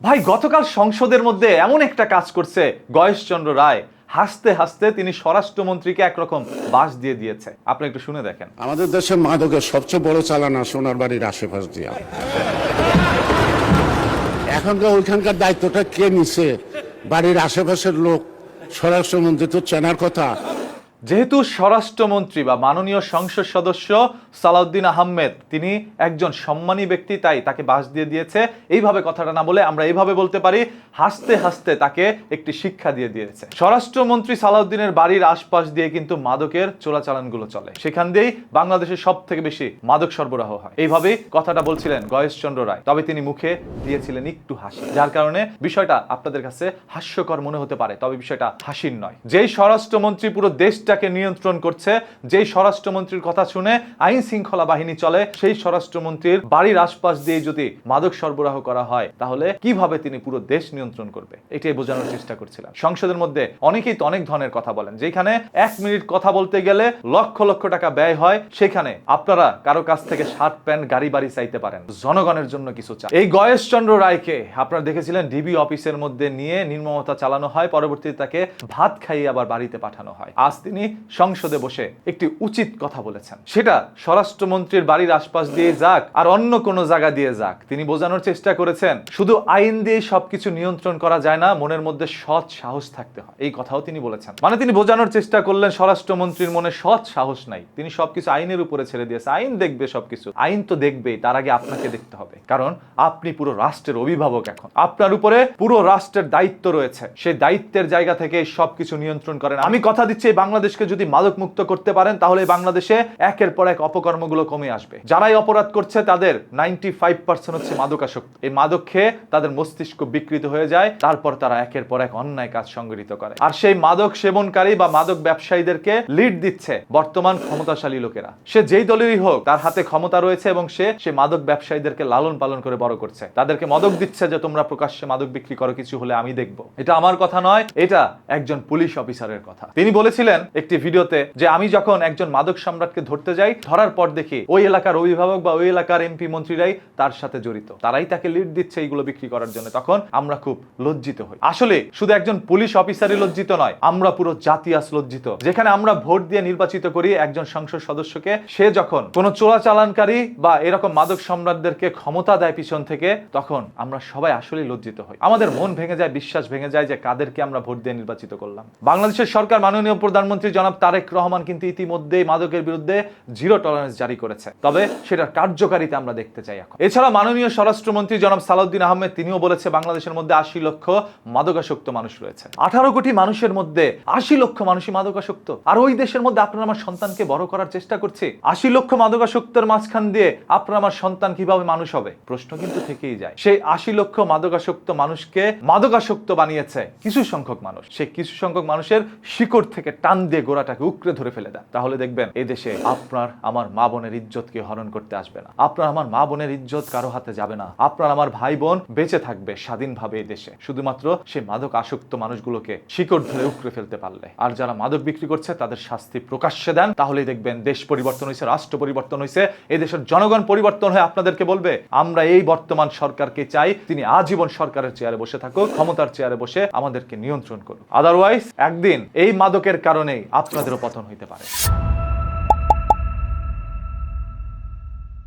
ভাই গতকাল সংসদের মধ্যে এমন একটা কাজ করছে গয়েশচন্দ্র রায়, হাসতে হাসতে তিনি স্বরাষ্ট্রমন্ত্রীকে একরকম বাস দিয়ে দিয়েছে। আপনি একটু শুনে দেখেন। আমাদের দেশে মাদকের সবচেয়ে বড় চালানা সোনার বাড়ির আশেপাশ দিয়া। এখনকার ওইখানকার দায়িত্বটা কে নিছে? বাড়ির আশেপাশের লোক। স্বরাষ্ট্রমন্ত্রী তো চেনার কথা। যেহেতু স্বরাষ্ট্রমন্ত্রী বা মাননীয় সংসদ সদস্য সালাউদ্দিন আহমেদ তিনি একজন সম্মানী ব্যক্তি, তাই তাকে বাস দিয়ে দিয়েছে। এইভাবে কথাটা না বলে আমরা এইভাবে বলতে পারি, হাসতে হাসতে তাকে একটি শিক্ষা দিয়ে দিয়েছে। স্বরাষ্ট্রমন্ত্রী সালাউদ্দিনের বাড়ির আশপাশ দিয়ে কিন্তু মাদকের চোরাচালানগুলো চলে, সেখান দিয়েই বাংলাদেশের সব থেকে বেশি মাদক সরবরাহ হয়। এইভাবেই কথাটা বলছিলেন গয়েশচন্দ্র রায়, তবে তিনি মুখে দিয়েছিলেন একটু হাসি, যার কারণে বিষয়টা আপনাদের কাছে হাস্যকর মনে হতে পারে, তবে বিষয়টা হাসির নয়। যেই স্বরাষ্ট্রমন্ত্রী পুরো দেশটাকে নিয়ন্ত্রণ করছে, যেই স্বরাষ্ট্রমন্ত্রীর কথা শুনে আইন শৃঙ্খলা বাহিনী চলে, সেই স্বরাষ্ট্রমন্ত্রীর বাড়ির আশপাশ দিয়ে যদি মাদক সরবরাহ করা হয়, তাহলে কিভাবে তিনি পুরো দেশ নিয়ন্ত্রণ করবে, এটাই বোঝানোর চেষ্টা করছিলাম। সংসদের মধ্যে অনেকেই তো অনেক ধরনের কথা বলেন, যেখানে 1 মিনিট কথা বলতে গেলে লক্ষ লক্ষ টাকা ব্যয় হয়, সেখানে আপনারা কারো কাছ থেকে শার্ট প্যান্ট গাড়ি বাড়ি চাইতে পারেন, জনগণের জন্য কিছু চান। এই গয়েশচন্দ্র রায়কে আপনারা দেখেছিলেন ডিবি অফিসের মধ্যে নিয়ে নির্মমতা চালানো হয়, পরবর্তীতে তাকে ভাত খাইয়ে আবার বাড়িতে পাঠানো হয়। আজ তিনি সংসদে বসে একটি উচিত কথা বলেছেন, সেটা স্বরাষ্ট্রমন্ত্রীর বাড়ির আশপাশ দিয়ে যাক আর অন্য কোনো জায়গা দিয়ে যাক, তিনি বোঝানোর চেষ্টা করেছেন শুধু আইন দিয়ে সবকিছু নিয়ন্ত্রণ করা যায় না, মনের মধ্যে সৎ সাহস থাকতে হয়, এই কথাও তিনি বলেছেন। মানে তিনি বোঝানোর চেষ্টা করলেন স্বরাষ্ট্রমন্ত্রীর মনে সৎ সাহস নাই, তিনি সবকিছু আইনের উপরে ছেড়ে দিয়েছে, আইন দেখবে সবকিছু। আইন তো দেখবেই, তার আগে আপনাকে দেখতে হবে, কারণ আপনি পুরো রাষ্ট্রের অভিভাবক, এখন আপনার উপরে পুরো রাষ্ট্রের দায়িত্ব রয়েছে, সেই দায়িত্বের জায়গা থেকে সবকিছু নিয়ন্ত্রণ করেন। আমি কথা দিচ্ছি, বাংলাদেশকে যদি মাদক মুক্ত করতে পারেন, তাহলে বাংলাদেশে একের পর এক অপকর্মগুলো কমে আসবে। যারাই অপরাধ করছে তাদের 95% হচ্ছে মাদকাসক্ত। এই মাদক খেয়ে তাদের মস্তিষ্ক বিকৃত হয়ে যায়, তারপর তারা একের পর এক অন্যায় কাজ সংগঠিত করে। আর সেই মাদক সেবনকারী বা মাদক ব্যবসায়ীদেরকে লিড দিচ্ছে বর্তমান ক্ষমতাশালী লোকেরা। সে যেই দলেরই হোক, তার হাতে ক্ষমতা রয়েছে এবং সে মাদক ব্যবসায়ীদেরকে লালন পালন করে বড় করছে, তাদেরকে মদক দিচ্ছে যে তোমরা প্রকাশ্যে মাদক বিক্রি করো, কিছু হলে আমি দেখবো। এটা আমার কথা নয়, এটা একজন পুলিশ অফিসারের কথা। তিনি বলেছিলেন একটি ভিডিওতে যে আমি যখন একজন মাদক সম্রাটকে ধরতে যাই, ধরার পর দেখি ওই এলাকার অভিভাবক বা ওই এলাকার এমপি মন্ত্রীরাই তার সাথে জড়িত, তারাই তাকে লিড দিচ্ছে এইগুলো বিক্রি করার জন্য। তখন আমরা খুব লজ্জিত হই। আসলে শুধু একজন পুলিশ অফিসারই লজ্জিত নয়, আমরা পুরো জাতি আজ লজ্জিত। যেখানে আমরা ভোট দিয়ে নির্বাচিত করি একজন সংসদ সদস্যকে, সে যখন কোনো চোরাচালানকারী বা এরকম মাদক সম্রাটদেরকে ক্ষমতা দেয় পিছন থেকে, তখন আমরা সবাই আসলে লজ্জিত হই। আমাদের মন ভেঙে যায়, বিশ্বাস ভেঙে যায় যে কাদেরকে আমরা ভোট দিয়ে নির্বাচিত করলাম। বাংলাদেশের সরকার, মাননীয় প্রধানমন্ত্রী জনাব তারেক রহমান কিন্তু ইতিমধ্যেই মাদকের বিরুদ্ধে 0 টলারেন্স জারি করেছে, তবে সেটার কার্যকারিতা আমরা দেখতে চাই এখন। এছাড়া মাননীয় স্বরাষ্ট্রমন্ত্রী জনাব সালাউদ্দিন আহমেদ তিনিও বলেছে বাংলাদেশের মধ্যে 80 লক্ষ মাদকাসক্ত মানুষ রয়েছে। 18 কোটি মানুষের মধ্যে 80 লক্ষ মানুষই মাদকাসক্ত। আর ওই দেশের মধ্যে আপনার আমার সন্তানকে বড় করার চেষ্টা করছি, 80 লক্ষ মাদকাসক্তের মাঝখান দিয়ে আপনার আমার সন্তান কিভাবে মানুষ হবে? প্রশ্ন কিন্তু থেকেই যায়। সেই 80 লক্ষ মাদকাসক্ত মানুষকে মাদকাসক্ত বানিয়েছে কিছু সংখ্যক মানুষ। সেই কিছু সংখ্যক মানুষের শিকড় থেকে টান দিয়ে গোড়াটাকে উকড়ে ধরে ফেলে দেন, তাহলে দেখবেন এই দেশে আপনার আমার মা বোনের ইজ্জতকে হরণ করতে আসবে না, আপনার আমার মা বোনের ইজ্জত কারো হাতে যাবে না, আপনার আমার ভাই বোন বেঁচে থাকবে স্বাধীনভাবে এই দেশে, শুধুমাত্র সেই মাদক আসক্ত মানুষগুলোকে শিকড় ধরে উকড়ে ফেলতে পারলে। আর যারা মাদক বিক্রি করছে তাদের শাস্তি প্রকাশ্যে দেন, তাহলেই দেখবেন দেশ পরিবর্তন হয়েছে, রাষ্ট্র পরিবর্তন হয়েছে, এই দেশের জনগণ পরিবর্তন হয়ে আপনাদেরকে বলবে আমরা এই বর্তমান সরকারকে চাই, তিনি আজীবন সরকারের চেয়ারে বসে থাকুক, ক্ষমতার চেয়ারে বসে আমাদেরকে নিয়ন্ত্রণ করুক। আদারওয়াইজ একদিন এই মাদকের কারণেই আপনাদেরও পতন হইতে পারে।